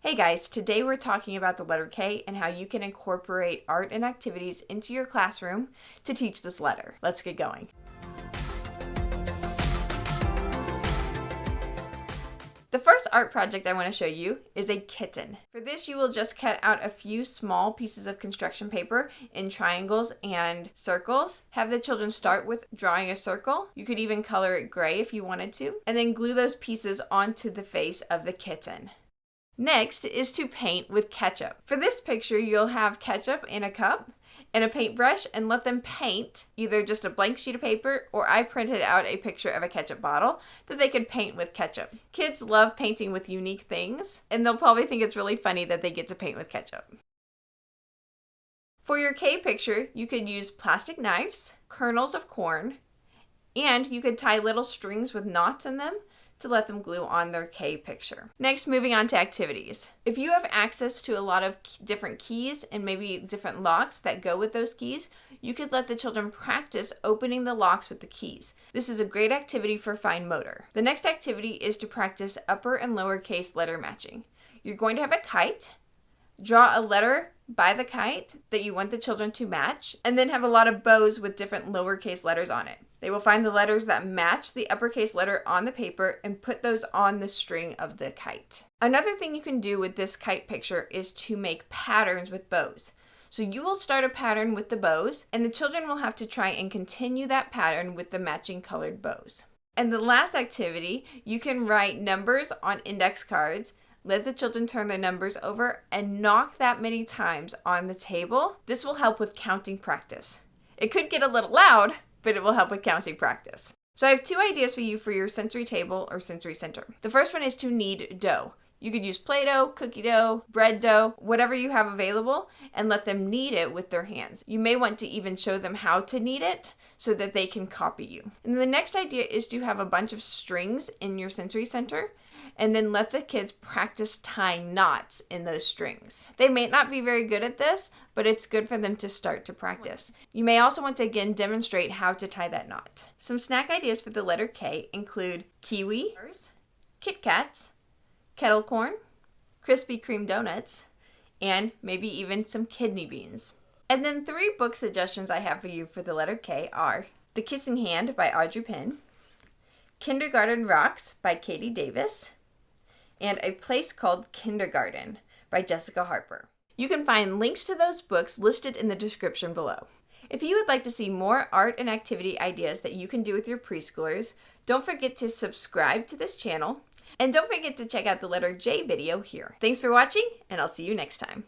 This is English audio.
Hey guys, today we're talking about the letter K and how you can incorporate art and activities into your classroom to teach this letter. Let's get going. The first art project I want to show you is a kitten. For this, you will just cut out a few small pieces of construction paper in triangles and circles. Have the children start with drawing a circle. You could even color it gray if you wanted to, and then glue those pieces onto the face of the kitten. Next is to paint with ketchup. For this picture, you'll have ketchup in a cup and a paintbrush and let them paint either just a blank sheet of paper, or I printed out a picture of a ketchup bottle that they could paint with ketchup. Kids love painting with unique things, and they'll probably think it's really funny that they get to paint with ketchup. For your K picture, you could use plastic knives, kernels of corn, and you could tie little strings with knots in them to let them glue on their K picture. Next, moving on to activities. If you have access to a lot of different keys and maybe different locks that go with those keys, you could let the children practice opening the locks with the keys. This is a great activity for fine motor. The next activity is to practice upper and lowercase letter matching. You're going to have a kite, draw a letter by the kite that you want the children to match, and then have a lot of bows with different lowercase letters on it. They will find the letters that match the uppercase letter on the paper and put those on the string of the kite. Another thing you can do with this kite picture is to make patterns with bows. So you will start a pattern with the bows, and the children will have to try and continue that pattern with the matching colored bows. And the last activity, you can write numbers on index cards. Let the children turn their numbers over and knock that many times on the table. This will help with counting practice. It could get a little loud, but it will help with counting practice. So I have two ideas for you for your sensory table or sensory center. The first one is to knead dough. You could use Play-Doh, cookie dough, bread dough, whatever you have available, and let them knead it with their hands. You may want to even show them how to knead it so that they can copy you. And the next idea is to have a bunch of strings in your sensory center, and then let the kids practice tying knots in those strings. They may not be very good at this, but it's good for them to start to practice. You may also want to again demonstrate how to tie that knot. Some snack ideas for the letter K include kiwi, Kit Kats, kettle corn, Krispy Kreme donuts, and maybe even some kidney beans. And then 3 book suggestions I have for you for the letter K are The Kissing Hand by Audrey Penn, Kindergarten Rocks by Katie Davis, and A Place Called Kindergarten by Jessica Harper. You can find links to those books listed in the description below. If you would like to see more art and activity ideas that you can do with your preschoolers, don't forget to subscribe to this channel, and don't forget to check out the letter J video here. Thanks for watching, and I'll see you next time.